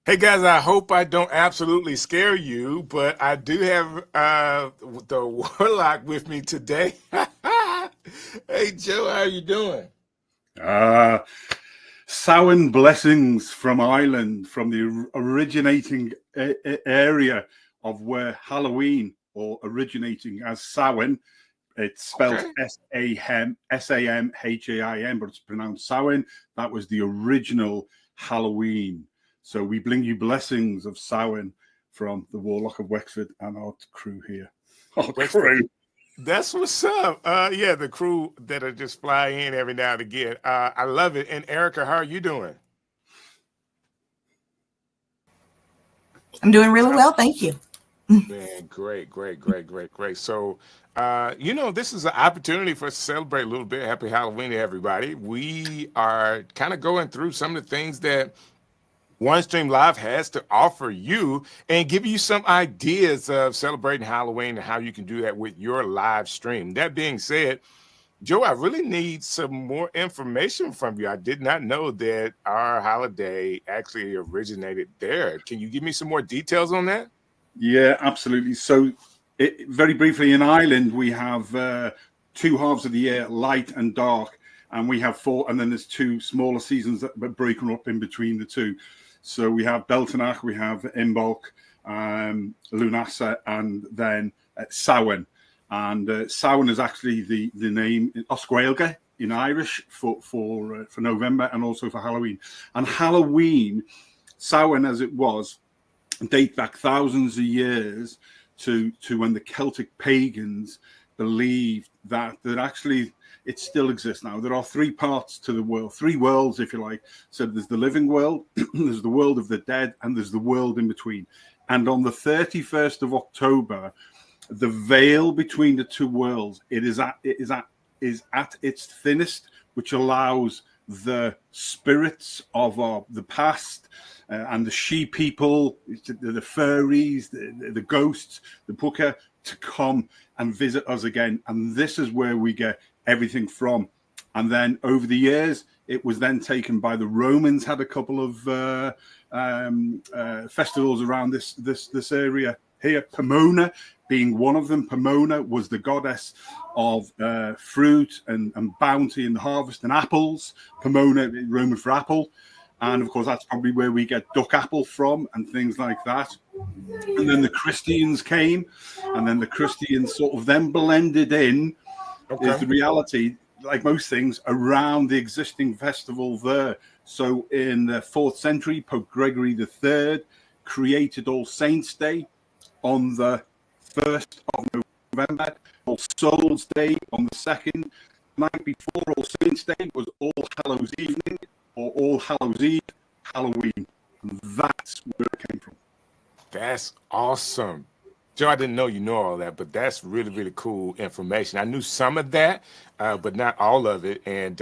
Hey guys, I hope I don't absolutely scare you, but I do have the warlock with me today. Hey Joe, how you doing? Ah, Samhain blessings from Ireland, from the originating area of where Halloween, or originating as Samhain. It's spelled Okay. Samhain, but it's pronounced Samhain. That was the original Halloween. So we bring you blessings of Samhain from the Warlock of Wexford and our crew here. Our Wexford. crew. That's what's up. Yeah, the crew that'll just fly in every now and again. I love it. And Erica, how are you doing? I'm doing really well, thank you. Man, great, great, great, great, great. So, this is an opportunity for us to celebrate a little bit. Happy Halloween to everybody. We are kind of going through some of the things that OneStream Live has to offer you and give you some ideas of celebrating Halloween and how you can do that with your live stream. That being said, Joe, I really need some more information from you. I did not know that our holiday actually originated there. Can you give me some more details on that? Yeah, absolutely. So, very briefly, in Ireland, we have two halves of the year, light and dark, and we have four, and then there's two smaller seasons that break up in between the two. So we have Beltanach, we have Imbolc, Lunasa, and then Samhain. And Samhain is actually the name Oscuelga in Irish for November and also for Halloween. And Halloween, Samhain as it was, date back thousands of years to when the Celtic pagans believed that actually it still exists now. There are three parts to the world, three worlds, if you like. So there's the living world, there's the world of the dead, and there's the world in between. And on the 31st of October, the veil between the two worlds is at its thinnest, which allows the spirits of the past and the she people, the furries, the ghosts, the puka, to come and visit us again. And this is where we get everything from. And then over the years, it was then taken by the Romans. Had a couple of festivals around this area here. Pomona being one of them. Pomona was the goddess of fruit and bounty and harvest and apples. Pomona, Roman for apple. And of course, that's probably where we get duck apple from and things like that. And then the Christians came, and then the Christians sort of then blended in, is the reality, like most things, around the existing festival there. So in the 4th century, Pope Gregory III created All Saints' Day on the 1st of November, All Souls' Day on the 2nd. Night before All Saints' Day was All Hallows' Evening, or All Hallows' Eve, Halloween. And that's where it came from. That's awesome. Joe, I didn't know you know all that, but that's really, really cool information. I knew some of that, but not all of it. And,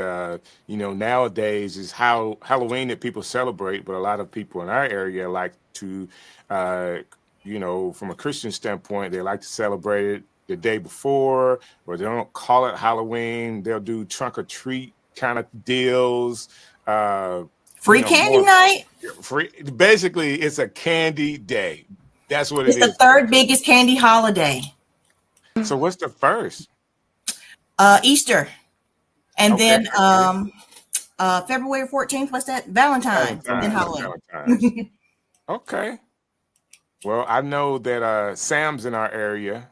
nowadays is how Halloween that people celebrate, but a lot of people in our area like to, from a Christian standpoint, they like to celebrate it the day before, or they don't call it Halloween. They'll do trunk or treat kind of deals. Free candy night. Free. Basically, it's a candy day. That's what It's it the is. third biggest candy holiday. So what's the first? Easter. And Okay. then February 14th, what's that? Valentine's and Halloween. Valentine's. Okay. Well, I know that Sam's in our area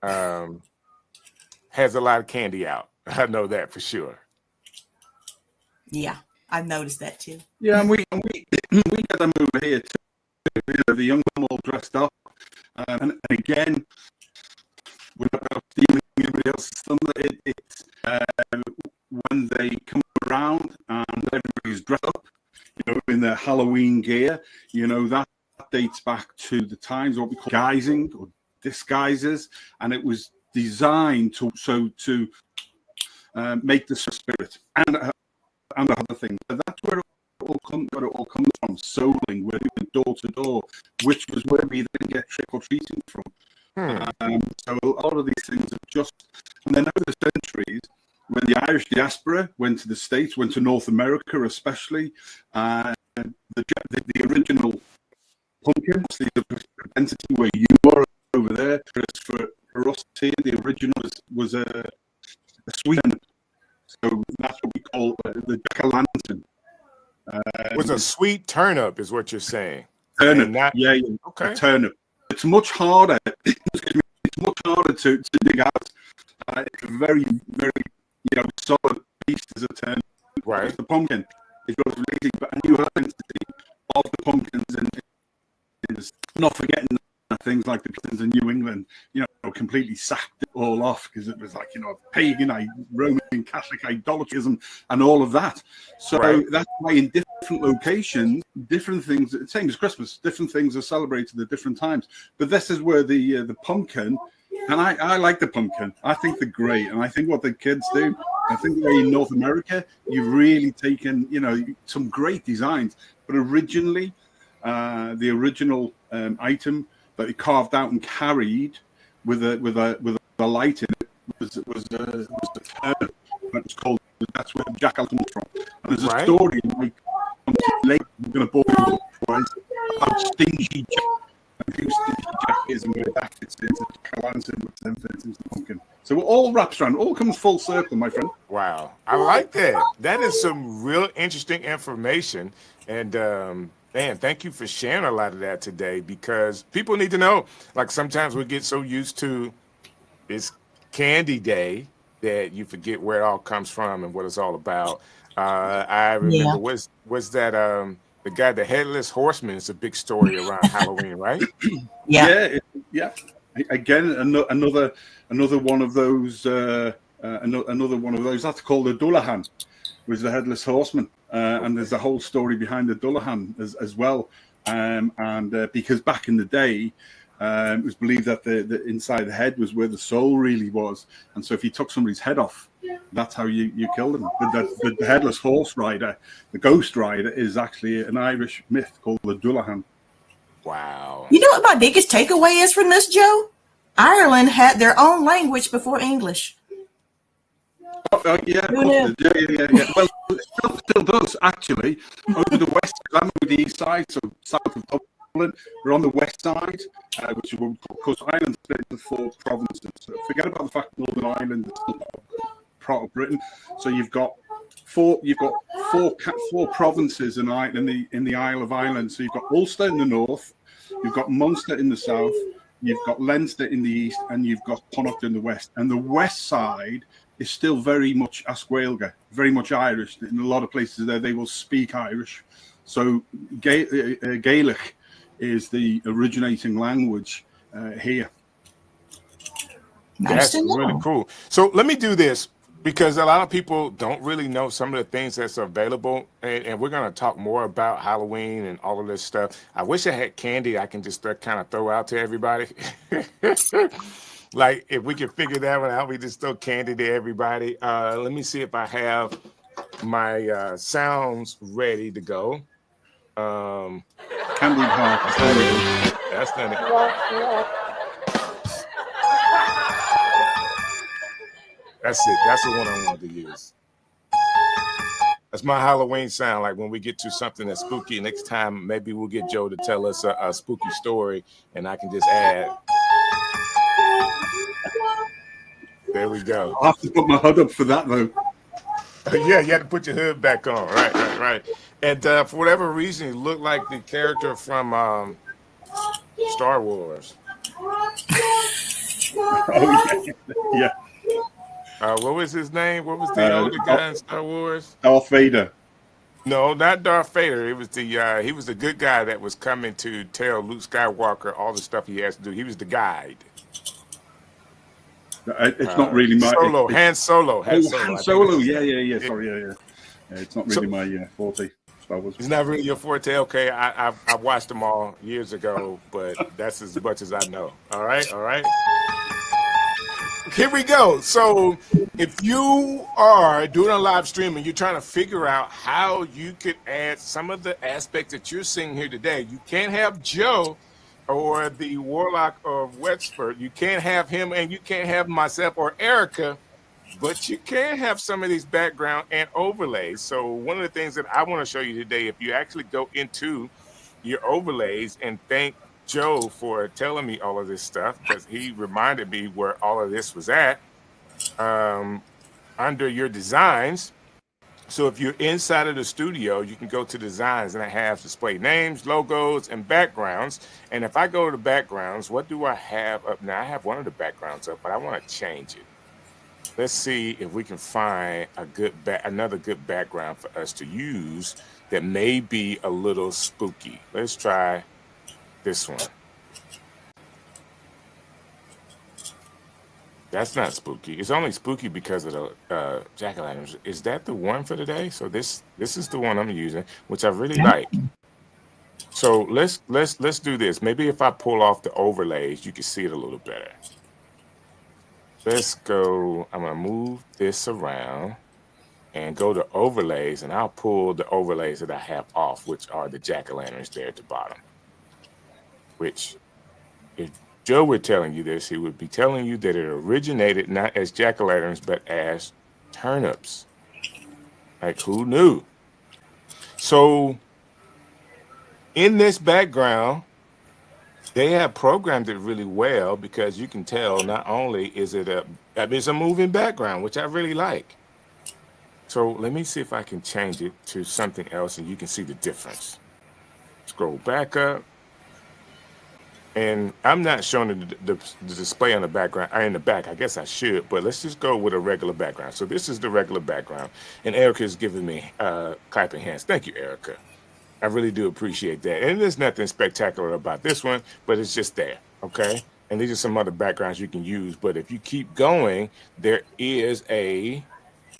has a lot of candy out. I know that for sure. Yeah, I've noticed that too. Yeah, and we get them over here too. The young one all dressed up, and again, we're not about stealing anybody else's thunder. It's when they come around and everybody's dressed up, in their Halloween gear. That dates back to the times what we call guising or disguises, and it was designed to make the spirit and other things. So that's where it all comes from. Souling, where we went door to door, which was where we then get trick or treating from. So a lot of these things are just, and then over the centuries, when the Irish diaspora went to the States, went to North America especially, the original pumpkin. See the propensity where you are over there. For us here, the original was a sweet turnip. So that's what we call the jack-o'-lantern. Was a sweet turnip, is what you're saying. Turnip, Not, yeah, okay. a turnip. It's much harder. It's much harder to dig out. It's a very, very, solid beast as a turnip. Right. The pumpkin is relating, but a new identity of the pumpkins is not forgetting things like the Puritans in New England, completely sacked it all off because it was like, pagan, Roman Catholic idolatry and all of that. So that's why in different locations, different things, same as Christmas, different things are celebrated at different times. But this is where the pumpkin, and I like the pumpkin. I think they're great. And I think what the kids do, I think in North America, you've really taken, some great designs. But originally, the original item that they carved out and carried with a light in it was the turnip. It's called. That's where the jack-o'-lantern comes from. And there's a story like later we're going to bore you about Stingy Jack and who Stingy Jack is and where that fits into jack-o'-lantern, which then fits into the pumpkin. So it all wraps around, all comes full circle, my friend. Wow, I like that. That is some real interesting information, and man, thank you for sharing a lot of that today, because people need to know. Like sometimes we get so used to it's Candy Day that you forget where it all comes from and what it's all about. I remember was that the guy, the Headless Horseman, is a big story around Halloween, right? Yeah. Again, another one of those. Another one of those. That's called the Dullahan, was the Headless Horseman. And there's a whole story behind the Dullahan as well. Because back in the day, it was believed that the inside the head was where the soul really was. And so if you took somebody's head off, that's how you killed them. But the Headless Horse Rider, the Ghost Rider, is actually an Irish myth called the Dullahan. Wow. You know what my biggest takeaway is from this, Joe? Ireland had their own language before English. Oh, yeah. Well, it still does, actually. Over the west, I'm over the east side, so south of Dublin. We're on the west side, which is what we call, because Ireland's split into 4 provinces. So forget about the fact that Northern Ireland is still part of Britain. So you've got four provinces in the Isle of Ireland. So you've got Ulster in the north, you've got Munster in the south, you've got Leinster in the east, and you've got Connacht in the west. And the west side is still very much Asquailga, very much Irish. In a lot of places there, they will speak Irish. So Gaelic is the originating language here. That's really cool. So let me do this, because a lot of people don't really know some of the things that's available. And we're going to talk more about Halloween and all of this stuff. I wish I had candy I can just kind of throw out to everybody. Like, if we can figure that one out, we just throw candy to everybody. Let me see if I have my sounds ready to go. Candy heart. That's not it. That's it. That's the one I wanted to use. That's my Halloween sound. Like when we get to something that's spooky, next time maybe we'll get Joe to tell us a spooky story, and I can just add. There we go. I'll have to put my hood up for that, though. Yeah, you had to put your hood back on. Right. And for whatever reason, it looked like the character from Star Wars. Oh, yeah. What was his name? What was the older guy in Star Wars? Darth Vader. No, not Darth Vader. It was he was the good guy that was coming to tell Luke Skywalker all the stuff he has to do. He was the guide. It's not really my Han Solo. Han Solo. Yeah. Sorry, yeah. It's not really my forte. Star Wars. It's not really your forte. Okay, I watched them all years ago, but that's as much as I know. All right. Here we go. So if you are doing a live stream and you're trying to figure out how you could add some of the aspects that you're seeing here today, you can't have Joe or the Warlock of Wexford. You can't have him, and you can't have myself or Erica, but you can have some of these background and overlays. So one of the things that I want to show you today, if you actually go into your overlays, and thank Joe for telling me all of this stuff, because he reminded me where all of this was at under your designs. So if you're inside of the studio, you can go to designs, and I have display names, logos, and backgrounds. And if I go to backgrounds, what do I have up now? I have one of the backgrounds up, but I want to change it. Let's see if we can find another good background for us to use that may be a little spooky. Let's try this one. That's not spooky. It's only spooky because of the jack-o'-lanterns. Is that the one for today? So this is the one I'm using, which I really like. So let's do this. Maybe if I pull off the overlays, you can see it a little better. Let's go. I'm gonna move this around and go to overlays, and I'll pull the overlays that I have off, which are the jack-o'-lanterns there at the bottom. Which, if Joe were telling you this, he would be telling you that it originated not as jack-o'-lanterns, but as turnips. Like, who knew? So in this background, they have programmed it really well, because you can tell not only is it's a moving background, which I really like. So let me see if I can change it to something else, and you can see the difference. Scroll back up. And I'm not showing the display on the background, in the back. I guess I should, but let's just go with a regular background. So this is the regular background. And Erica is giving me clapping hands. Thank you, Erica. I really do appreciate that. And there's nothing spectacular about this one, but it's just there, okay? And these are some other backgrounds you can use. But if you keep going, there is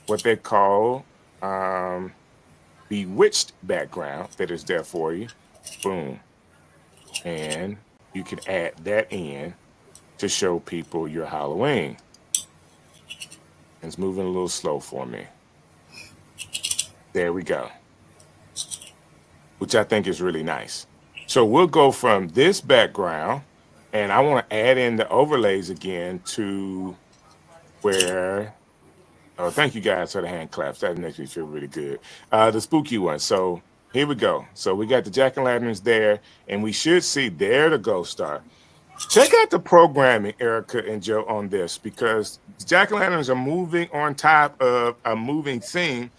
what they call bewitched background that is there for you. Boom. And you can add that in to show people your Halloween. It's moving a little slow for me. There we go. Which I think is really nice. So we'll go from this background, and I want to add in the overlays again to where, oh, thank you guys for the hand claps. That makes me feel really good. The spooky one. So here we go. So we got the jack-o'-lanterns there, and we should see there the ghost star. Check out the programming, Erica and Joe, on this, because jack-o'-lanterns are moving on top of a moving scene,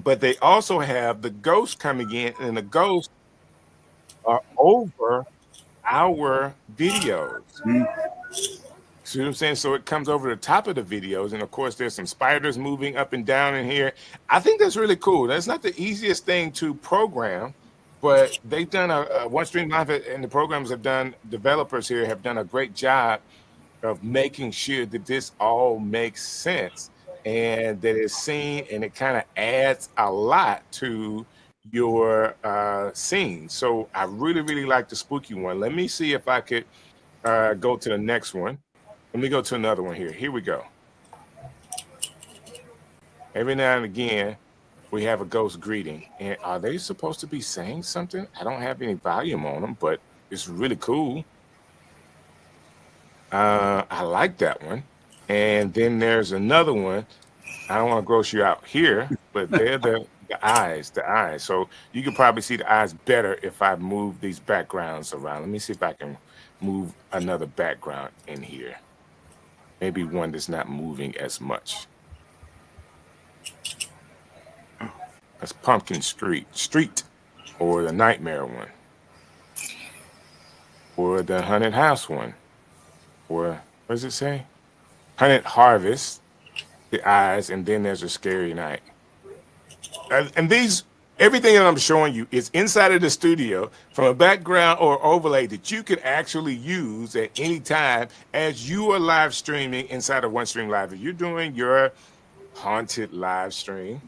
but they also have the ghosts coming in, and the ghosts are over our videos. See what I'm saying? So it comes over the top of the videos, and of course there's some spiders moving up and down in here. I think that's really cool. That's not the easiest thing to program, but they've done OneStream Live, and the programs developers here have done a great job of making sure that this all makes sense and that it's seen, and it kind of adds a lot to your scene. So I really, really like the spooky one. Let me see if I could go to the next one. Let me go to another one here. Here we go. Every now and again, we have a ghost greeting. And are they supposed to be saying something? I don't have any volume on them, but it's really cool. I like that one. And then there's another one. I don't want to gross you out here, but they're the eyes. So you can probably see the eyes better if I move these backgrounds around. Let me see if I can move another background in here. Maybe one that's not moving as much. That's Pumpkin Street, or the Nightmare one, or the Haunted House one, or what does it say? Haunted Harvest, the eyes, and then there's a Scary Night. And everything that I'm showing you is inside of the studio from a background or overlay that you can actually use at any time as you are live streaming inside of OneStream Live. If you're doing your haunted live stream,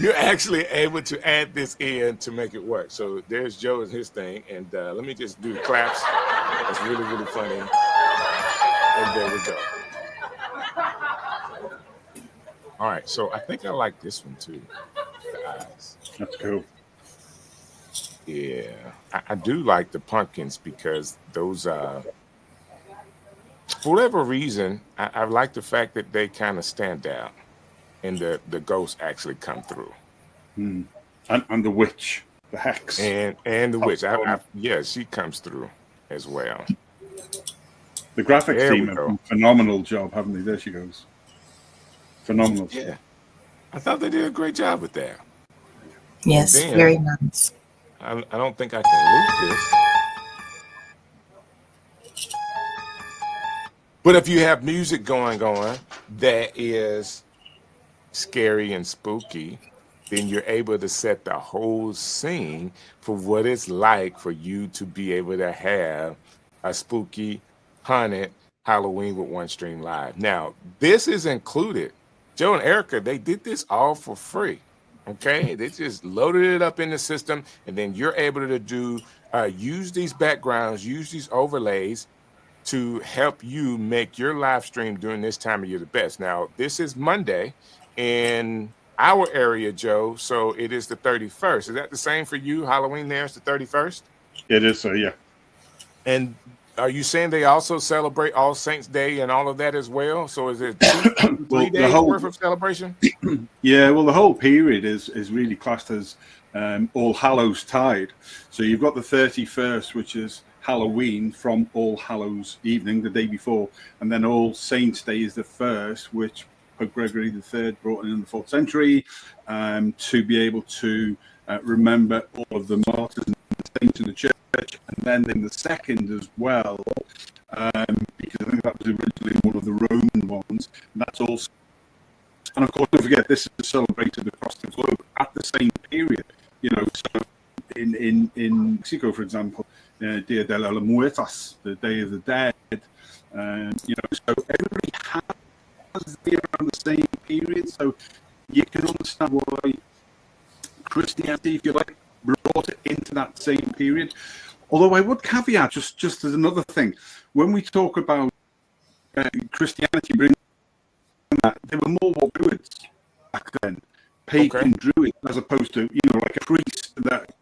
you're actually able to add this in to make it work. So there's Joe and his thing. And let me just do the claps. That's really, really funny. And there we go. All right, so I think I like this one too. The eyes. That's cool. Yeah, I do like the pumpkins because those, for whatever reason, I like the fact that they kind of stand out and the ghosts actually come through. And the witch. the hex. And the witch. Yeah, she comes through as well. The graphics There team we have go. done a phenomenal job, haven't they? There she goes. Phenomenal. Yeah, I thought they did a great job with that. And Yes, then very nice. I don't think I can loop this. But if you have music going on that is scary and spooky, then you're able to set the whole scene for what it's like for you to be able to have a spooky, haunted Halloween with OneStream Live. Now, this is included. Joe and Erica, they did this all for free. Okay, they just loaded it up in the system, and then you're able to do use these backgrounds, use these overlays to help you make your live stream during this time of year the best. Now, this is Monday in our area, Joe, so it is the 31st. Is that the same for you? Halloween there is the 31st? It is, yeah. And are you saying they also celebrate All Saints Day and all of that as well? So is it 3 Well, days worth of celebration? Yeah, well, the whole period is really classed as All Hallows Tide. So you've got the 31st, which is Halloween from All Hallows evening, the day before, and then All Saints Day is the first, which Pope Gregory III brought in the 4th century to be able to remember all of the martyrs and the saints in the church, and then in the second as well, because I think that was originally one of the Roman ones, and that's also. And of course, don't forget, this is celebrated across the globe at the same period. You know, so in Mexico, for example, Dia de los Muertos, the Day of the Dead. You know, so everybody has the around the same period. So you can understand why Christianity, if you like, brought it into that same period. Although I would caveat, just as another thing, when we talk about Christianity bringing that, they were more what druids back then, pagan druids, as opposed to, you know, like a priest that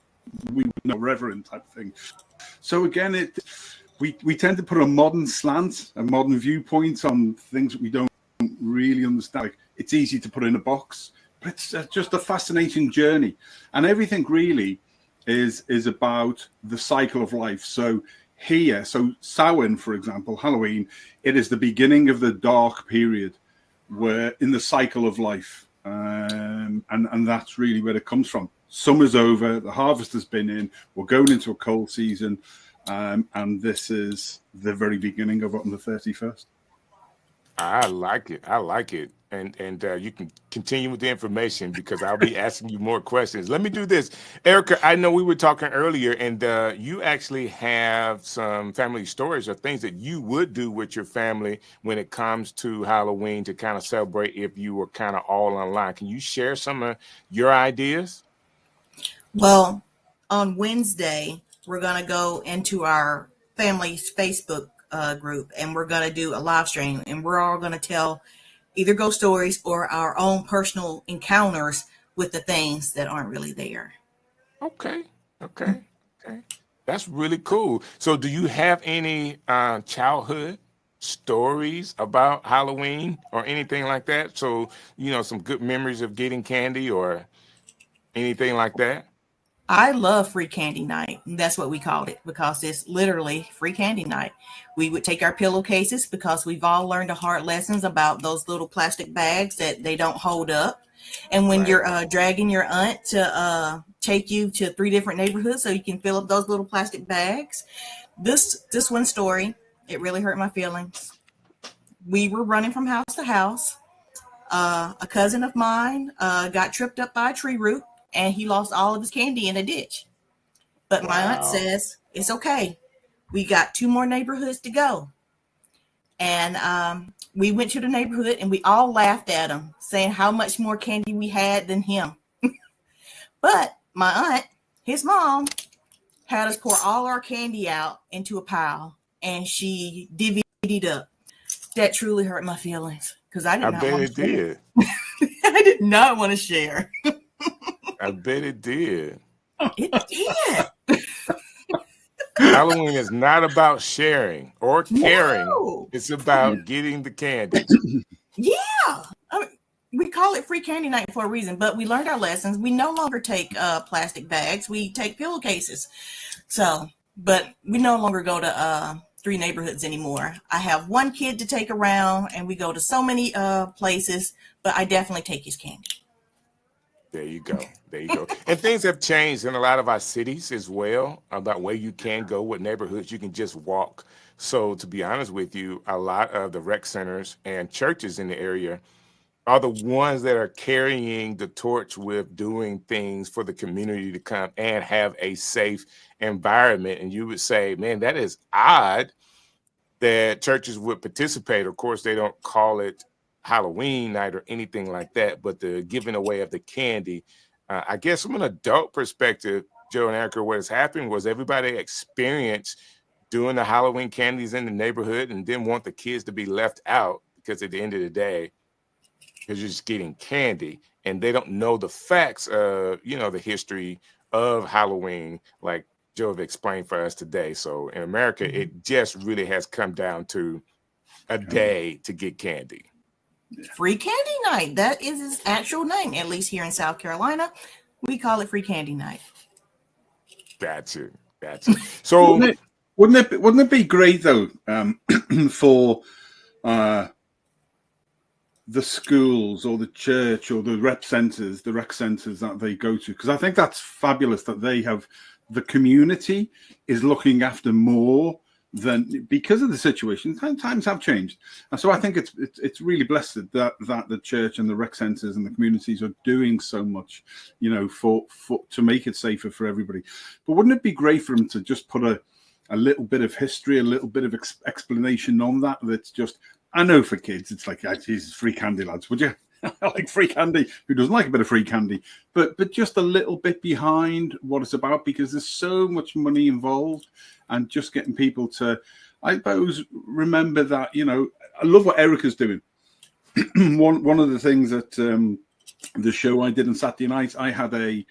we would know, reverend type thing. So again, we tend to put a modern slant, a modern viewpoint on things that we don't really understand. Like, it's easy to put in a box, but it's just a fascinating journey, and everything really is about the cycle of life. So here, so Samhain, for example, Halloween, it is the beginning of the dark period, where in the cycle of life, and that's really where it comes from. Summer's over, the harvest has been in, we're going into a cold season, and this is the very beginning of it on the 31st. I like it. I like it. And you can continue with the information because I'll be asking you more questions. Let me do this. Erica, I know we were talking earlier, and you actually have some family stories or things that you would do with your family when it comes to Halloween to kind of celebrate if you were kind of all online. Can you share some of your ideas? Well, on Wednesday, we're going to go into our family's Facebook group, and we're going to do a live stream, and we're all going to tell either ghost stories or our own personal encounters with the things that aren't really there. Okay. That's really cool. So do you have any childhood stories about Halloween or anything like that? So, you know, some good memories of getting candy or anything like that? I love free candy night. That's what we called it because it's literally free candy night. We would take our pillowcases because we've all learned the hard lessons about those little plastic bags that they don't hold up. And when you're dragging your aunt to take you to 3 different neighborhoods so you can fill up those little plastic bags. This one story, it really hurt my feelings. We were running from house to house. A cousin of mine got tripped up by a tree root, and he lost all of his candy in a ditch. But my aunt says, it's okay. We got 2 more neighborhoods to go. And we went to the neighborhood, and we all laughed at him, saying how much more candy we had than him. But my aunt, his mom, had us pour all our candy out into a pile, and she divvied up. That truly hurt my feelings because I did not want to share. I did not want to share. I bet it did. It did. Halloween is not about sharing or caring. No. It's about getting the candy. Yeah. I mean, We call it free candy night for a reason, but we learned our lessons. We no longer take plastic bags. We take pillowcases. So, but we no longer go to 3 neighborhoods anymore. I have one kid to take around, and we go to so many places, but I definitely take his candy. There you go. There you go. And things have changed in a lot of our cities as well about where you can go, what neighborhoods you can just walk. So, to be honest with you, a lot of the rec centers and churches in the area are the ones that are carrying the torch with doing things for the community to come and have a safe environment. And you would say, man, that is odd that churches would participate. Of course, they don't call it Halloween night or anything like that, but the giving away of the candy. I guess from an adult perspective, Joe and Erica, what has happened was everybody experienced doing the Halloween candies in the neighborhood and didn't want the kids to be left out because at the end of the day, because you're just getting candy and they don't know the facts of, the history of Halloween, like Joe have explained for us today. So in America, it just really has come down to a day to get candy. Free candy night. That is its actual name, at least here in South Carolina. We call it free candy night. Gotcha. So wouldn't it be great though for the schools or the church or the rec centers that they go to? Because I think that's fabulous that they have the community is looking after more than because of the situation. Times have changed, and so I think it's really blessed that the church and the rec centers and the communities are doing so much, for to make it safer for everybody. But wouldn't it be great for them to just put a little bit of history, a little bit of explanation on that? That's just, I know for kids, it's like, Jesus, free candy, lads, would you? I like free candy. Who doesn't like a bit of free candy? But just a little bit behind what it's about, because there's so much money involved, and just getting people to, I suppose, remember that. I love what Erica's doing. One of the things that the show I did on Saturday night, I had a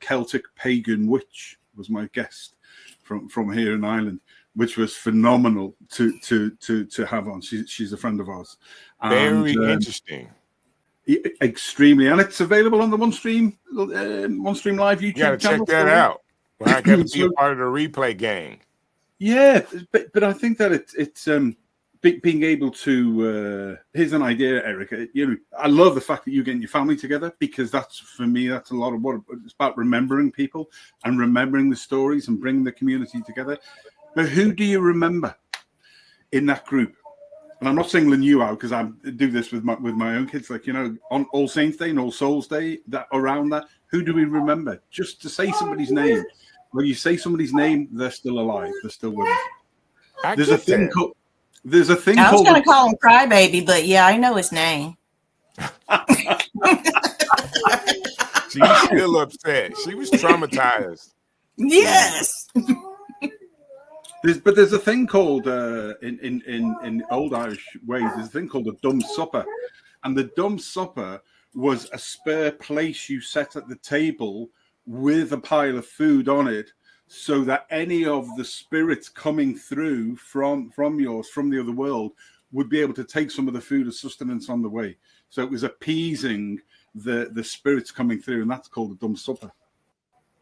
Celtic pagan witch was my guest from here in Ireland, which was phenomenal to have on. She's a friend of ours. Very interesting. Extremely, and it's available on the OneStream Live YouTube channel. Check that out. Well, I got to be a part of the replay gang. Yeah, but I think that it's being able to. Here's an idea, Erica. I love the fact that you're getting your family together, because that's, for me, that's a lot of what it's about, remembering people and remembering the stories and bringing the community together. But who do you remember in that group? And I'm not singling you out, because I do this with my own kids. Like, on All Saints Day and All Souls Day, that around that, who do we remember? Just to say somebody's name. When you say somebody's name, they're still alive. They're still with us. There's a thing called. I was going to call him Crybaby, but yeah, I know his name. She's still upset. She was traumatized. Yes. There's a thing called in old Irish ways. There's a thing called a dumb supper, and the dumb supper was a spare place you set at the table with a pile of food on it, so that any of the spirits coming through from the other world would be able to take some of the food as sustenance on the way. So it was appeasing the spirits coming through, and that's called a dumb supper.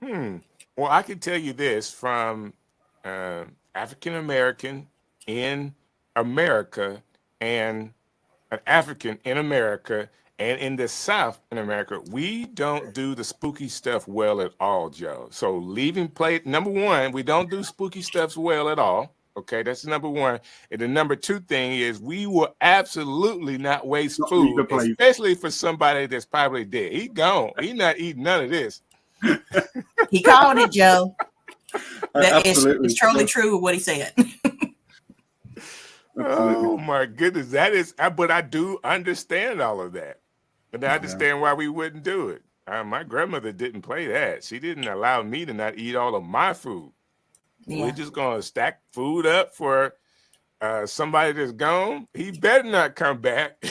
Well, I can tell you this from African American in America and an African in America and in the South in America, we don't do the spooky stuff well at all, Joe. So leaving plate, number one, we don't do spooky stuff well at all. Okay, that's number one. And the number two thing is we will absolutely not waste food, especially for somebody that's probably dead. He gone. He not eating none of this. He called it, Joe. It's totally true what he said. Oh my goodness, that is. But I do understand all of that, and I understand why we wouldn't do it. My grandmother didn't play that. She didn't allow me to not eat all of my food. Yeah. We're just gonna stack food up for somebody that's gone. He better not come back.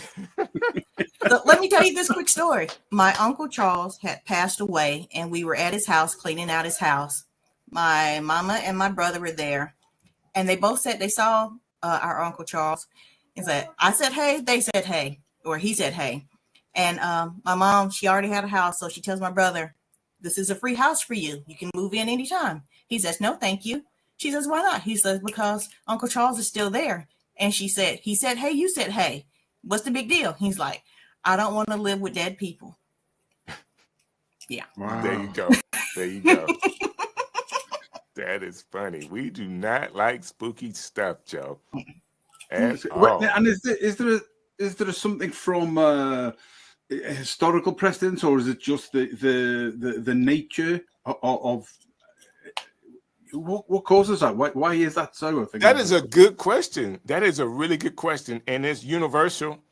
So let me tell you this quick story. My Uncle Charles had passed away, and we were at his house cleaning out his house. My mama and my brother were there, and they both said they saw our Uncle Charles. And said, I said, hey, they said, hey, or he said, hey. And my mom, she already had a house, so she tells my brother, "This is a free house for you. You can move in anytime." He says, "No, thank you." She says, "Why not?" He says, "Because Uncle Charles is still there." And he said, "Hey, you said, hey, what's the big deal?" He's like, "I don't want to live with dead people." Yeah. Wow. There you go. There you go. That is funny. We do not like spooky stuff, Joe, at all. And is there something from historical precedence, or is it just the nature of what causes that? Why is that so? I think That is a good question. That is a really good question, and it's universal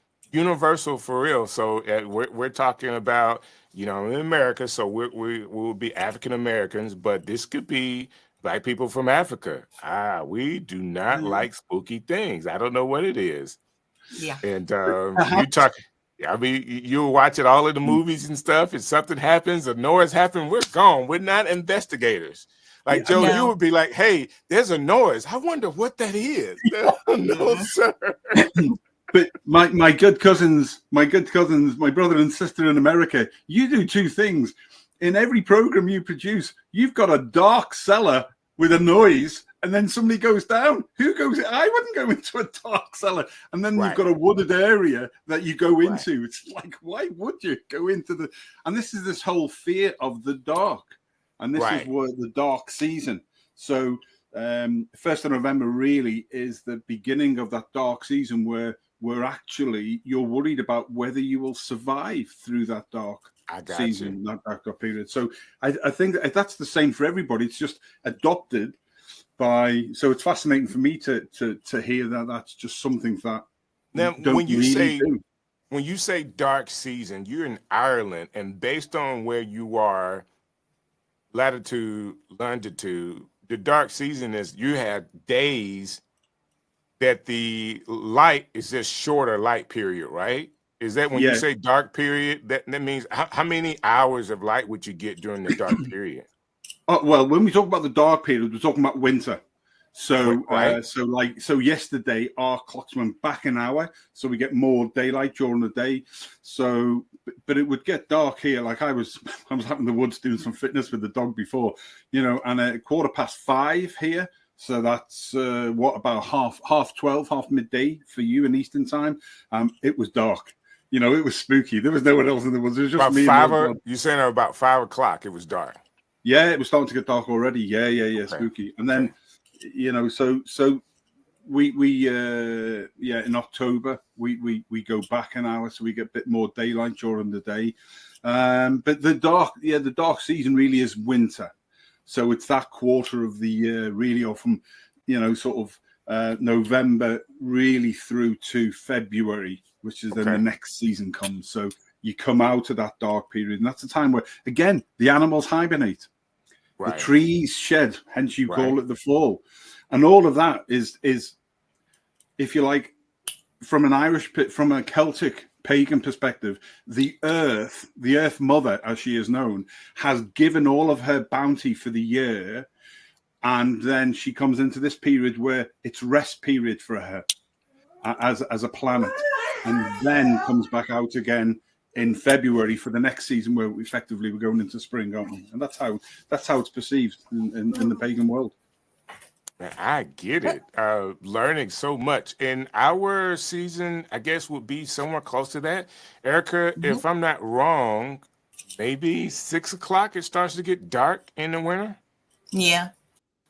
for real. So we're talking about, in America. So we will be African Americans, but this could be Black people from Africa. We do not like spooky things. I don't know what it is. Yeah. And you talk. I mean, you'll watch it all of the movies and stuff. If something happens, a noise happens, we're gone. We're not investigators. Like Joe, No. you would be like, "Hey, there's a noise. I wonder what that is." No, sir. But my good cousins, my brother and sister in America, you do two things. In every program you produce, you've got a dark cellar with a noise, and then somebody goes down. Who goes? I wouldn't go into a dark cellar. And then you've got a wooded area that you go into. It's like, why would you go into the? And this whole fear of the dark. And this is where the dark season. So 1st of November really is the beginning of that dark season where actually you're worried about whether you will survive through that dark season, that dark period. So I think that's the same for everybody. It's just adopted by. So it's fascinating for me to hear that that's just something that now don't when you really say do. When you say dark season, you're in Ireland, and based on where you are, latitude, longitude, the dark season is you have days that the light is just shorter light period, right? Is that when you say dark period, that means how many hours of light would you get during the dark period? Oh, well, when we talk about the dark period, we're talking about winter. So, so yesterday our clocks went back an hour, so we get more daylight during the day. So, but it would get dark here. Like I was out in the woods doing some fitness with the dog before, and at 5:15 here. So that's about half 12, half midday for you in Eastern time. It was dark. It was spooky. There was no one else in the woods. It was just about me. You're saying about 5 o'clock it was dark. Yeah, it was starting to get dark already. Yeah, okay. Spooky. And then, so we in October we go back an hour, so we get a bit more daylight during the day. But the dark season really is winter. So it's that quarter of the year, really, or from November really through to February, which is then the next season comes. So you come out of that dark period, and that's the time where, again, the animals hibernate. The trees shed, hence you call it the fall. And all of that is, if you like, from a Celtic pagan perspective, the earth mother, as she is known, has given all of her bounty for the year. And then she comes into this period where it's rest period for her as a planet, and then comes back out again in February for the next season, where effectively we're going into spring, aren't we? And that's how it's perceived in the pagan world. I get it. Learning so much. In our season, I guess would be somewhere close to that. Erica, if I'm not wrong, maybe 6 o'clock it starts to get dark in the winter. Yeah.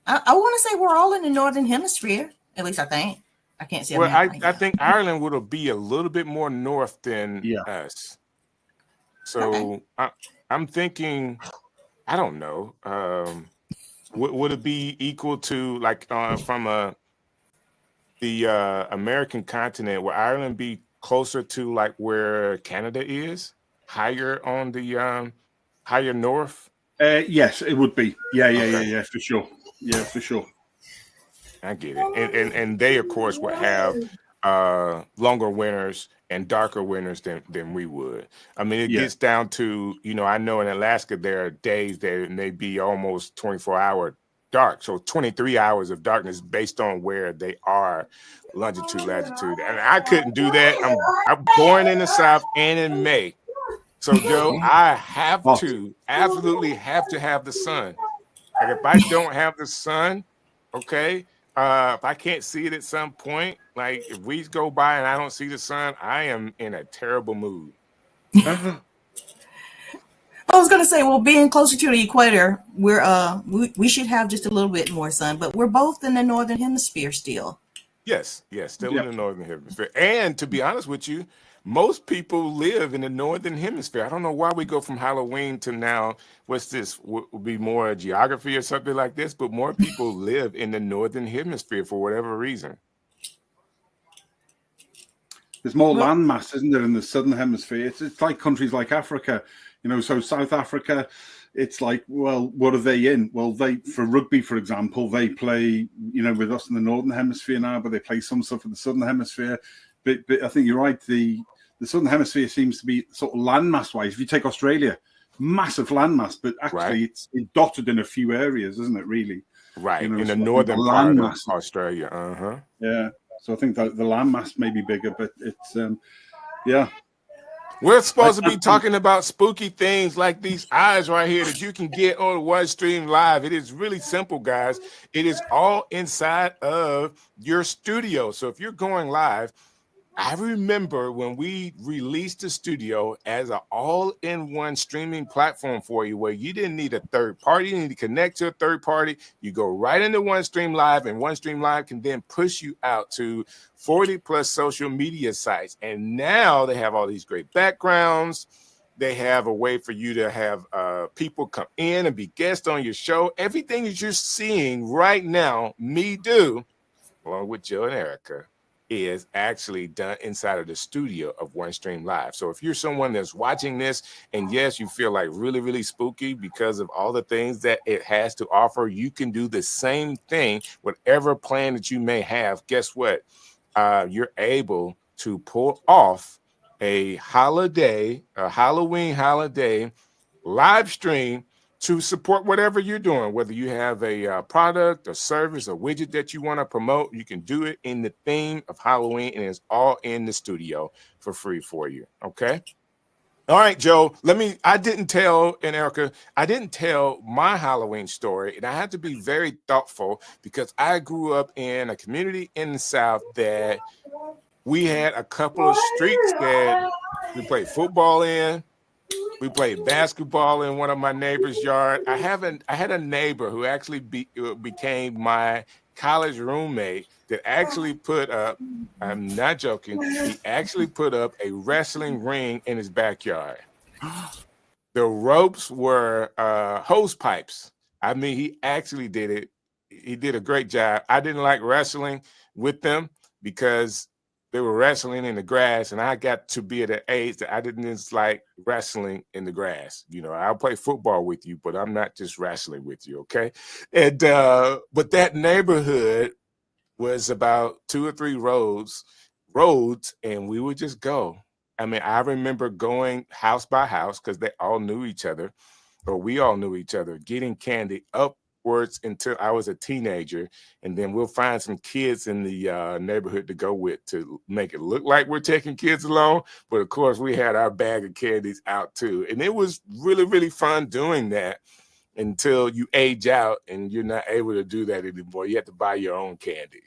I want to say we're all in the Northern Hemisphere. At least I think. I can't see. Well, I think Ireland would be a little bit more north than us. So I'm thinking, I don't know. Would it be equal to, like, from the American continent? Would Ireland be closer to like where Canada is, higher on the higher north? Yes, it would be. Yeah, for sure. Yeah, for sure. I get it. And they, of course, would have longer winters and darker winters than we would. I mean, it gets down to, I know in Alaska there are days that may be almost 24-hour dark. So 23 hours of darkness based on where they are, longitude, latitude. And I couldn't do that. I'm born in the South and in May. So, Joe, I have Oh, to absolutely have to have the sun. Like if I don't have the sun, okay, if I can't see it at some point, like if weeks go by and I don't see the sun, I am in a terrible mood. I was gonna say, well, being closer to the equator, we should have just a little bit more sun, but we're both in the northern hemisphere still. Yes, yes, still in yeah. the northern hemisphere. And to be honest with you, most people live in the northern hemisphere. I don't know why we go from Halloween to now. What's this? Would be more geography or something like this, but more people live in the northern hemisphere for whatever reason. There's more Well, land mass, isn't there, in the southern hemisphere? It's like countries like Africa, so South Africa, it's like, well, what are they in? Well, for rugby, for example, they play, with us in the northern hemisphere now, but they play some stuff in the southern hemisphere. But I think you're right. The southern hemisphere seems to be sort of landmass wise. If you take Australia, massive landmass, but actually Right, it's dotted in a few areas, isn't it? Really, right. In the So I think the northern part of landmass, Australia. Uh-huh. yeah. So I think that the landmass may be bigger, but it's yeah. We're I, supposed to be talking about spooky things like these eyes right here that you can get on OneStream Live. It is really simple, guys. It is all inside of your studio. So if you're going live, I remember when we released the studio as an all-in-one streaming platform for you, where you didn't need a third party, you didn't need to connect to a third party. You go right into OneStream Live, and OneStream Live can then push you out to 40 plus social media sites. And now they have all these great backgrounds. They have a way for you to have people come in and be guests on your show. Everything that you're seeing right now, me do, along with Joe and Erica, is actually done inside of the studio of OneStream Live. So if you're someone that's watching this and yes, you feel like really, really spooky because of all the things that it has to offer, you can do the same thing, whatever plan that you may have. Guess what? You're able to pull off a Halloween holiday live stream to support whatever you're doing, whether you have a product, a service, a widget that you want to promote. You can do it in the theme of Halloween, and it's all in the studio for free for you. Okay. All right, Joe, I didn't tell my Halloween story, and I had to be very thoughtful because I grew up in a community in the South that we had a couple of streets that we played football in. We played basketball in one of my neighbor's yard. I had a neighbor who actually became my college roommate that actually put up, I'm not joking, he actually put up a wrestling ring in his backyard. The ropes were hose pipes. I mean, he actually did it. He did a great job. I didn't like wrestling with them because they were wrestling in the grass, and I got to be at an age that I didn't just like wrestling in the grass. I'll play football with you, but I'm not just wrestling with you, okay? And but that neighborhood was about 2 or 3 roads, and we would just go. I mean, I remember going house by house because they all knew each other, or we all knew each other, getting candy upwards until I was a teenager. And then we'll find some kids in the neighborhood to go with to make it look like we're taking kids along. But of course, we had our bag of candies out too. And it was really, really fun doing that until you age out and you're not able to do that anymore. You have to buy your own candy.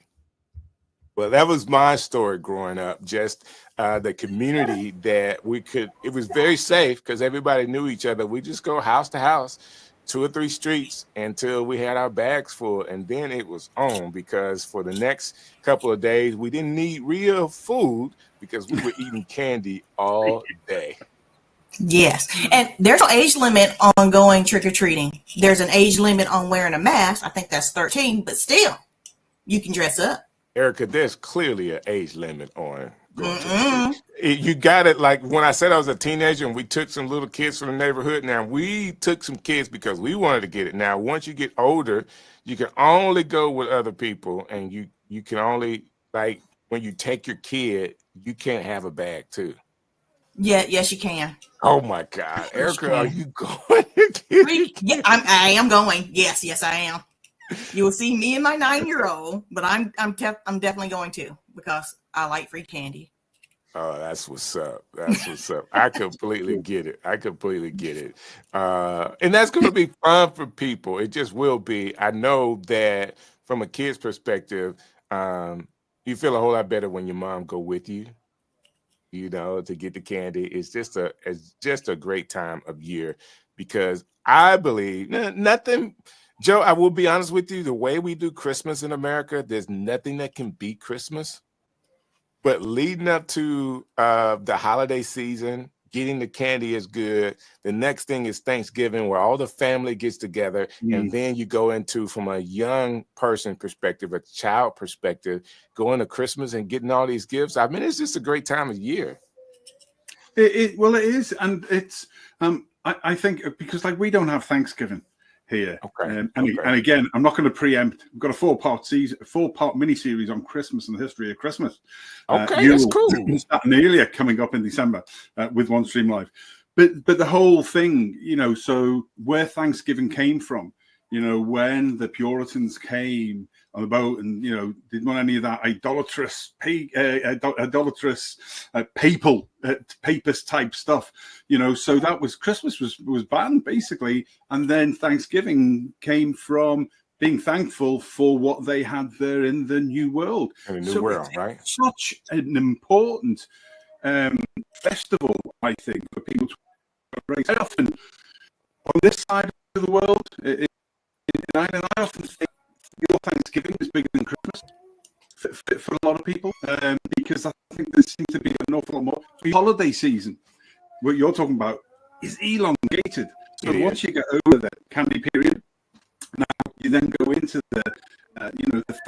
Well, that was my story growing up, just the community that it was very safe because everybody knew each other. We just go house to house, 2 or 3 streets until we had our bags full. And then it was on because for the next couple of days, we didn't need real food because we were eating candy all day. Yes. And there's no age limit on going trick-or-treating. There's an age limit on wearing a mask. I think that's 13, but still, you can dress up. Erica, there's clearly an age limit on going trick-or-treating. You got it. Like when I said I was a teenager and we took some little kids from the neighborhood. Now, we took some kids because we wanted to get it. Now, once you get older, you can only go with other people, and you can only, like, when you take your kid, you can't have a bag too. Yeah, yes, you can. Oh my God, Yes, you Erica, are can. you going? Yeah, I am going. Yes, I am. You will see me and my 9-year-old, but I'm definitely going to because I like free candy. Oh, that's what's up. That's what's up. I completely get it. I completely get it. And that's going to be fun for people. It just will be. I know that from a kid's perspective, you feel a whole lot better when your mom go with you, to get the candy. It's just a great time of year because I believe nothing. Joe, I will be honest with you. The way we do Christmas in America, there's nothing that can beat Christmas. But leading up to the holiday season, getting the candy is good. The next thing is Thanksgiving, where all the family gets together, and then you go into, from a young person perspective, a child perspective, going to Christmas and getting all these gifts. I mean, it's just a great time of year. Well, it is, and it's. I think because we don't have Thanksgiving here, Okay. and again, I'm not going to preempt. We've got a 4-part mini series on Christmas and the history of Christmas. Okay, that's cool. Starting earlier, coming up in December with OneStream Live, but the whole thing, so where Thanksgiving came from, when the Puritans came on the boat and didn't want any of that idolatrous papist type stuff, so that was Christmas was banned basically, and then Thanksgiving came from being thankful for what they had there in the new world. In the new world, right? Such an important festival, I think, for people to embrace. I often, on this side of the world, I often think your Thanksgiving is bigger than Christmas for a lot of people, because I think there seems to be an awful lot more. The holiday season, what you're talking about, is elongated. So once you get over the candy period, now you then go into the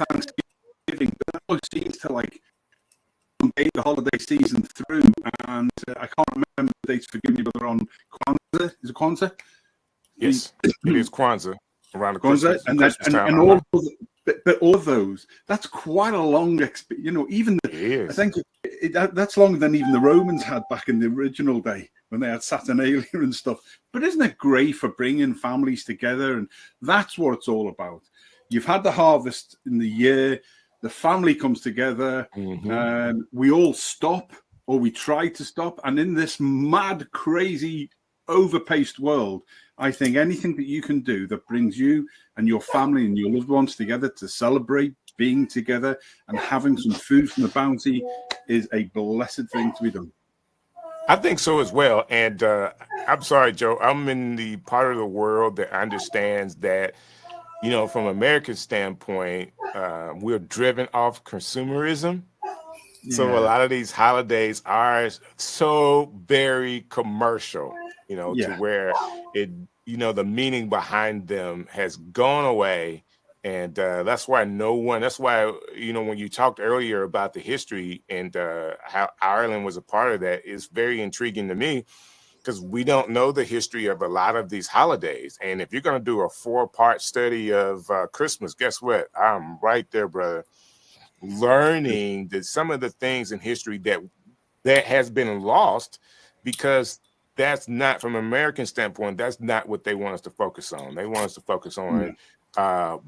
Thanksgiving. But that always seems to elongate the holiday season through. And I can't remember the dates. Forgive me, but they're on Kwanzaa. Is it Kwanzaa? Yes, it is Kwanzaa. Around the Christmas, and all but all of those, that's quite a long experience. Even I think that's longer than even the Romans had back in the original day when they had Saturnalia and stuff. But isn't it great for bringing families together? And that's what it's all about. You've had the harvest in the year, the family comes together, we all stop, or we try to stop, and in this mad, crazy, overpaced world, I think anything that you can do that brings you and your family and your loved ones together to celebrate being together and having some food from the bounty is a blessed thing to be done. I think so as well. And I'm sorry, Joe, I'm in the part of the world that understands that, from American standpoint, we're driven off consumerism. So a lot of these holidays are so very commercial, to where it, the meaning behind them has gone away. And that's why when you talked earlier about the history and how Ireland was a part of that, is very intriguing to me, because we don't know the history of a lot of these holidays. And if you're going to do a 4-part study of Christmas, guess what? I'm right there, brother, learning that some of the things in history that has been lost, because that's not, from an American standpoint, that's not what they want us to focus on. They want us to focus on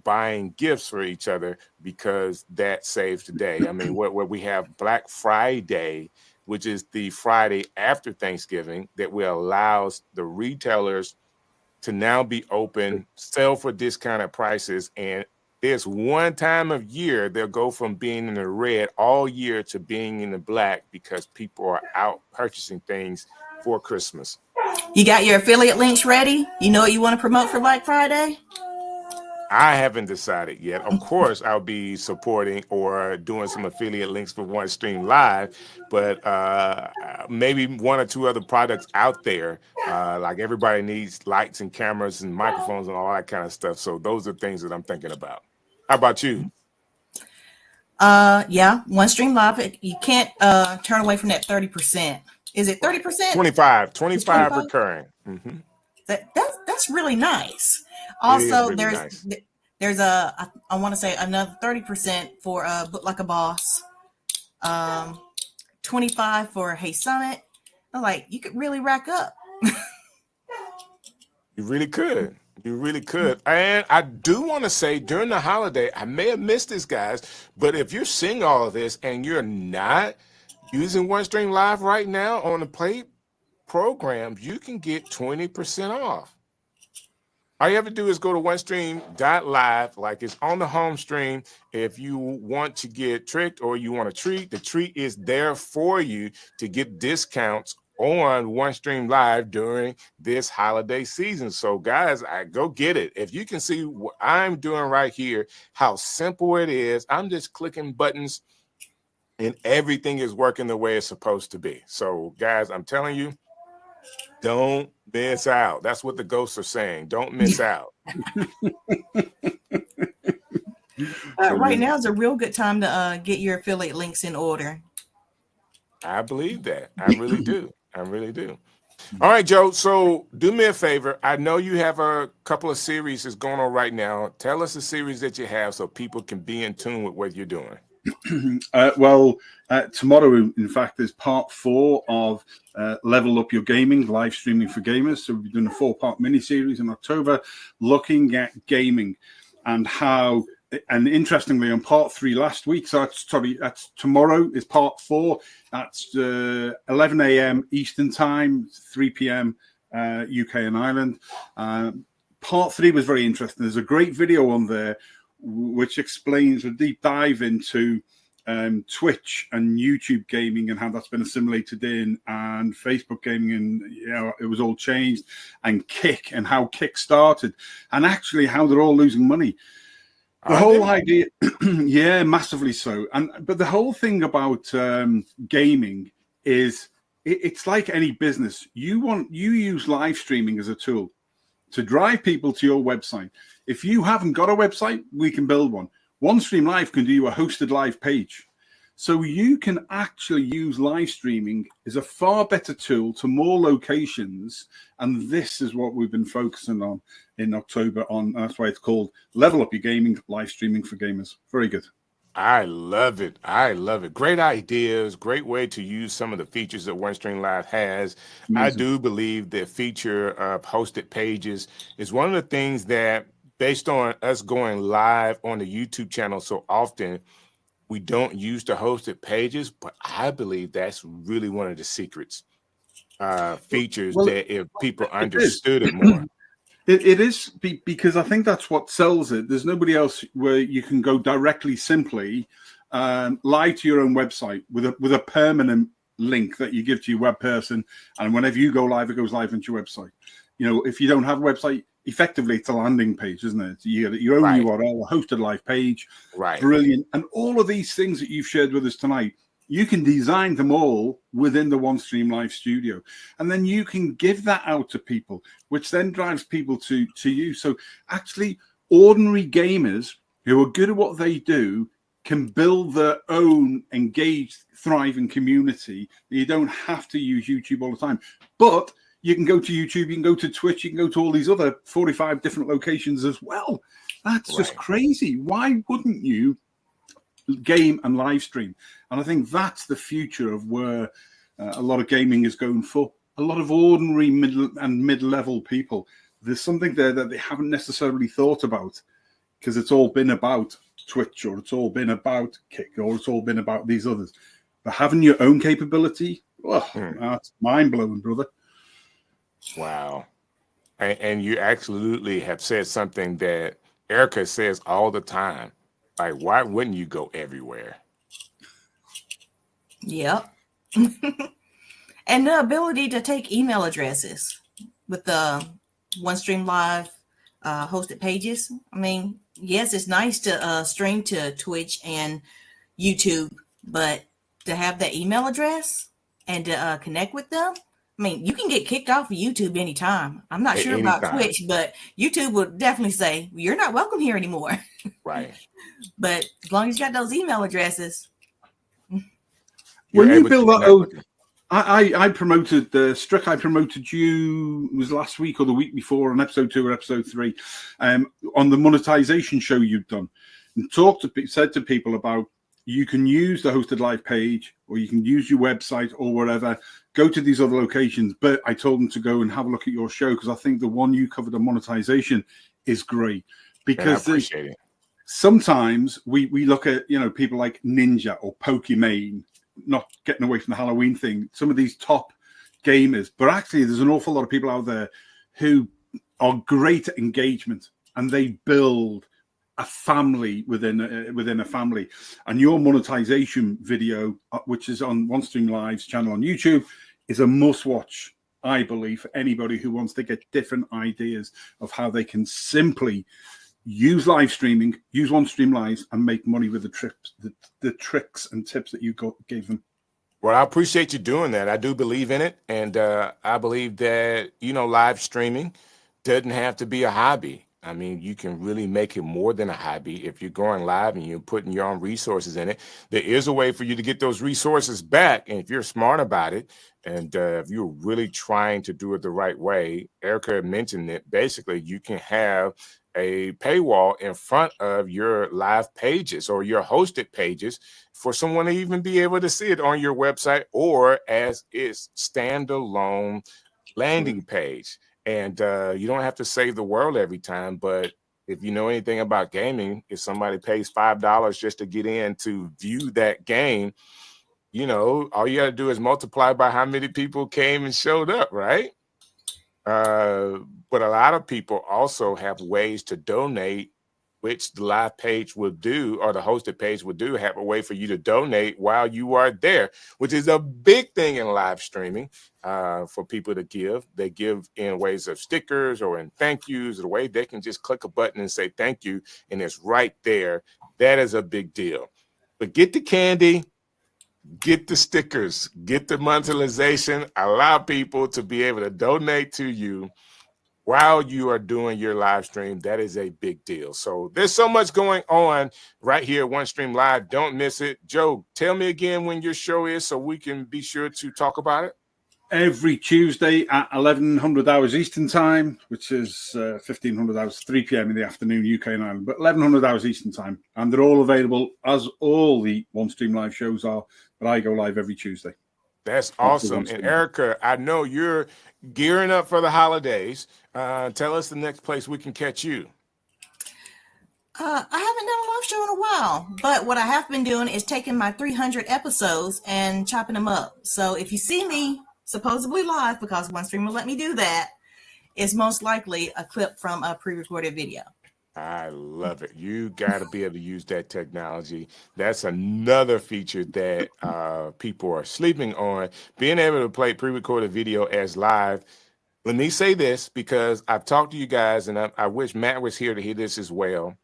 buying gifts for each other, because that saves today. I mean, where we have Black Friday, which is the Friday after Thanksgiving, that will allow the retailers to now be open, sell for discounted prices, and there's one time of year they'll go from being in the red all year to being in the black, because people are out purchasing things for Christmas. You got your affiliate links ready? You know what you want to promote for Black Friday? I haven't decided yet. Of course, I'll be supporting or doing some affiliate links for OneStream Live, but maybe 1 or 2 other products out there. Like everybody needs lights and cameras and microphones and all that kind of stuff. So those are things that I'm thinking about. How about you? Yeah, OneStream Live. You can't turn away from that 30%. Is it 30%? 25 recurring. Mm-hmm. That's really nice. Also, really there's I want to say another 30% for Book Like a Boss, 25 for Hey Summit. I'm like, you could really rack up. You really could. And I do want to say, during the holiday, I may have missed this, guys, but if you're seeing all of this and you're not Using OneStream Live right now on the paid programs, you can get 20% off. All you have to do is go to OneStream.live, like it's on the home stream. If you want to get tricked or you want a treat, the treat is there for you to get discounts on OneStream Live during this holiday season. So, guys, go get it. If you can see what I'm doing right here, how simple it is, I'm just clicking buttons and everything is working the way it's supposed to be. So, guys, I'm telling you, don't miss out. That's what the ghosts are saying. Don't miss out. Right now is a real good time to get your affiliate links in order. I believe that. I really do. I really do. All right, Joe. So do me a favor. I know you have a couple of series that's going on right now. Tell us the series that you have so people can be in tune with what you're doing. Tomorrow, in fact, is part 4 of Level Up Your Gaming, live streaming for gamers. So we're doing a 4-part mini-series in October looking at gaming and how, and interestingly, on part 3 last week, so that's tomorrow is part 4. That's 11 a.m. Eastern time, 3 p.m. UK and Ireland. Part 3 was very interesting. There's a great video on there which explains a deep dive into Twitch and YouTube gaming and how that's been assimilated in, and Facebook gaming, and it was all changed, and Kick and how Kick started, and actually how they're all losing money. The whole idea, yeah, massively so. But the whole thing about gaming is it's like any business. You use live streaming as a tool to drive people to your website. If you haven't got a website, we can build one. OneStream Live can do you a hosted live page. So you can actually use live streaming as a far better tool to more locations. And this is what we've been focusing on in October. That's why it's called Level Up Your Gaming, live streaming for gamers. Very good. I love it. I love it. Great ideas. Great way to use some of the features that OneStream Live has. Amazing. I do believe the feature of hosted pages is one of the things that, based on us going live on the YouTube channel so often, we don't use the hosted pages, but I believe that's really one of the secrets, features that if people understood it more. It is, because I think that's what sells it. There's nobody else where you can go directly, simply live to your own website with a permanent link that you give to your web person, and whenever you go live, it goes live into your website. If you don't have a website, effectively it's a landing page, isn't it? You got your own URL, a hosted live page. Right. Brilliant. And all of these things that you've shared with us tonight, you can design them all within the OneStream Live Studio. And then you can give that out to people, which then drives people to you. So actually, ordinary gamers who are good at what they do can build their own engaged, thriving community. You don't have to use YouTube all the time. But you can go to YouTube, you can go to Twitch, you can go to all these other 45 different locations as well. That's just crazy. Why wouldn't you game and live stream? And I think that's the future of where a lot of gaming is going for. A lot of ordinary mid-level people. There's something there that they haven't necessarily thought about, because it's all been about Twitch, or it's all been about Kick, or it's all been about these others. But having your own capability, that's mind-blowing, brother. Wow. And you absolutely have said something that Erica says all the time. Like, why wouldn't you go everywhere? Yep. And the ability to take email addresses with the OneStream Live hosted pages. I mean, yes, it's nice to stream to Twitch and YouTube, but to have that email address and to connect with them, I mean, you can get kicked off of YouTube anytime. I'm not sure about Twitch, but YouTube would definitely say, you're not welcome here anymore. Right. But as long as you got those email addresses. When you build that, I promoted Strick. I promoted you, was last week or the week before, on episode 2 or episode 3, on the monetization show you've done, and said to people about, you can use the hosted live page, or you can use your website or whatever, go to these other locations. But I told them to go and have a look at your show, because I think the one you covered on monetization is great. Because sometimes we look at, people like Ninja or Pokimane not getting away from the Halloween thing, some of these top gamers, but actually there's an awful lot of people out there who are great at engagement, and they build a family within a family. And your monetization video, which is on OneStream Live's channel on YouTube, is a must-watch, I believe, for anybody who wants to get different ideas of how they can simply use live streaming, use OneStream Lives, and make money with the tricks and tips that you gave them. Well, I appreciate you doing that. I do believe in it. And I believe that, live streaming doesn't have to be a hobby. I mean, you can really make it more than a hobby if you're going live and you're putting your own resources in it. There is a way for you to get those resources back. And if you're smart about it, and if you're really trying to do it the right way, Erica mentioned it, basically you can have a paywall in front of your live pages or your hosted pages for someone to even be able to see it on your website or as its standalone landing page. And you don't have to save the world every time, but if you know anything about gaming, if somebody pays $5 just to get in to view that game, all you got to do is multiply by how many people came and showed up, right? But a lot of people also have ways to donate, which the live page will do, or the hosted page will do, have a way for you to donate while you are there, which is a big thing in live streaming for people to give. They give in ways of stickers or in thank yous, or the way they can just click a button and say thank you, and it's right there. That is a big deal. But get the candy, get the stickers, get the monetization, allow people to be able to donate to you while you are doing your live stream. That is a big deal. So there's so much going on right here at OneStream Live. Don't miss it. Joe, tell me again when your show is so we can be sure to talk about it. Every Tuesday at 1100 hours Eastern time, which is 1500 hours, 3 p.m. in the afternoon, UK and Ireland, but 1100 hours Eastern time. And they're all available, as all the OneStream Live shows are, but I go live every Tuesday. That's awesome. And Erica, I know you're gearing up for the holidays. Tell us the next place we can catch you. I haven't done a live show in a while, but what I have been doing is taking my 300 episodes and chopping them up. So if you see me supposedly live, because OneStream will let me do that, it's most likely a clip from a pre-recorded video. I love it. You got to be able to use that technology. That's another feature that people are sleeping on, being able to play pre-recorded video as live. Let me say this, because I've talked to you guys, and I wish Matt was here to hear this as well.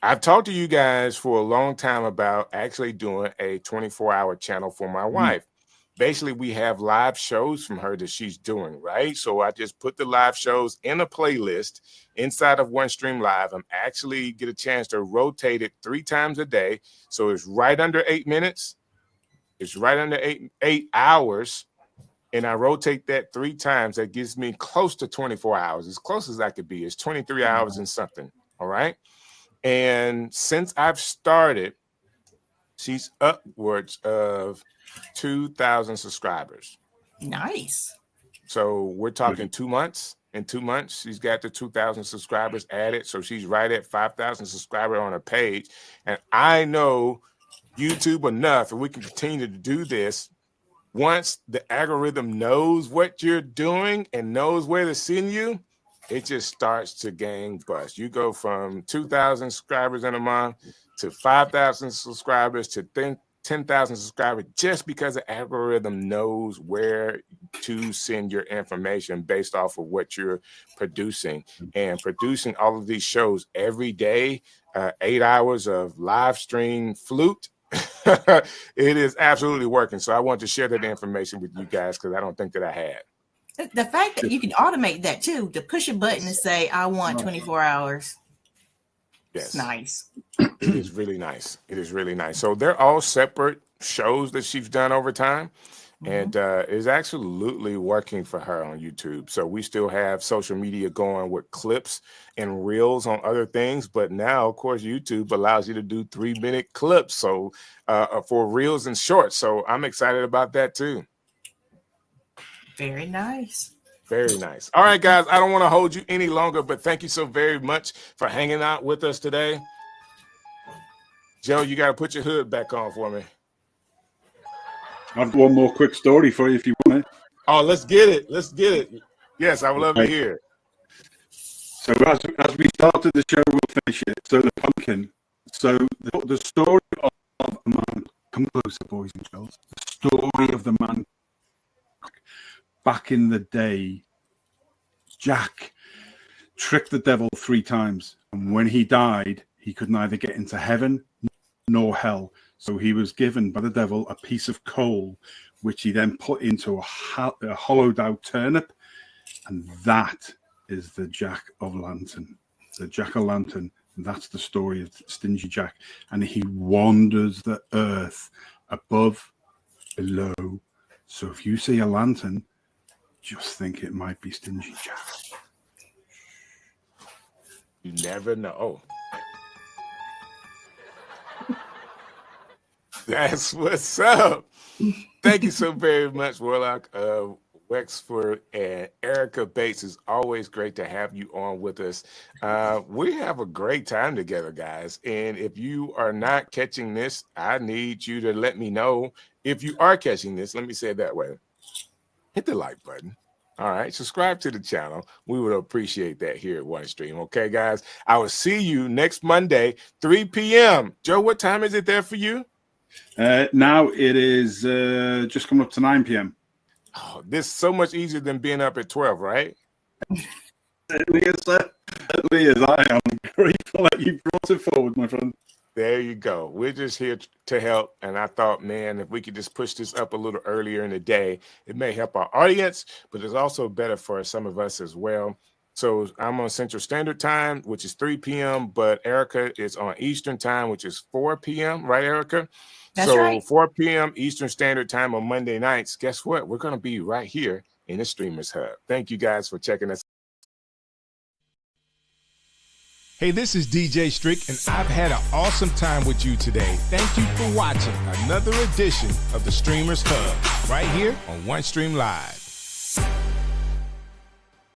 I've talked to you guys for a long time about actually doing a 24-hour channel for my wife. Basically, we have live shows from her that she's doing, right? So I just put the live shows in a playlist inside of OneStream Live. I'm actually get a chance to rotate it 3 times a day. So it's right under 8 minutes. It's right under eight hours. And I rotate that 3 times. That gives me close to 24 hours, as close as I could be. It's 23 hours and something, all right? And since I've started, she's upwards of 2,000 subscribers. Nice. So we're talking 2 months. In 2 months, she's got the 2,000 subscribers added. So she's right at 5,000 subscribers on her page. And I know YouTube enough, and we can continue to do this. Once the algorithm knows what you're doing and knows where to send you, it just starts to gangbust. You go from 2,000 subscribers in a month to 5,000 subscribers to 10,000 subscribers, just because the algorithm knows where to send your information based off of what you're producing. And producing all of these shows every day, 8 hours of live stream flute, it is absolutely working. So I want to share that information with you guys, because I don't think that I had. The fact that you can automate that too, to push a button and say, I want 24 hours. Yes. It's nice. It is really nice. It is really nice. So they're all separate shows that she's done over time. And it's absolutely working for her on YouTube. So we still have social media going with clips and reels on other things. But now, of course, YouTube allows you to do 3-minute clips. So for reels and shorts. So I'm excited about that too. Very nice. Very nice. All right, guys, I don't want to hold you any longer, but thank you so very much for hanging out with us today. Joe, you got to put your hood back on for me. I've got one more quick story for you if you want it. Oh, let's get it. Let's get it. Yes, I would love to Right. hear it. So as we started the show, we'll finish it. So the pumpkin. So the story of a man. Come closer, boys and girls. The story of the man. Back in the day, Jack tricked the devil 3 times, and when he died, he could neither get into heaven nor hell. So he was given by the devil a piece of coal, which he then put into a hollowed out turnip, and that is the Jack of Lantern. The Jack of Lantern. That's the story of Stingy Jack, and he wanders the earth above, below. So if you see a lantern, just think it might be Stingy Jack. You never know. That's what's up. Thank you so very much, Warlock. Wexford and Erica Bates. Is always great to have you on with us. We have a great time together, guys. And if you are not catching this, I need you to let me know. If you are catching this, let me say it that way. Hit the like button. All right. Subscribe to the channel. We would appreciate that here at OneStream. Okay, guys. I will see you next Monday, 3 p.m. Joe, what time is it there for you? Now it is just coming up to 9 p.m. Oh, this is so much easier than being up at 12, right? Certainly is, sir. Certainly is. I am grateful that you brought it forward, my friend. There you go. We're just here to help. And I thought, man, if we could just push this up a little earlier in the day, it may help our audience, but it's also better for some of us as well. So I'm on Central Standard Time, which is 3 p.m., but Erica is on Eastern Time, which is 4 p.m., right, Erica? That's right. 4 p.m. Eastern Standard Time on Monday nights. Guess what? We're going to be right here in the Streamers Hub. Thank you guys for checking us. Hey, this is DJ Strick, and I've had an awesome time with you today. Thank you for watching another edition of the Streamers Hub right here on OneStream Live.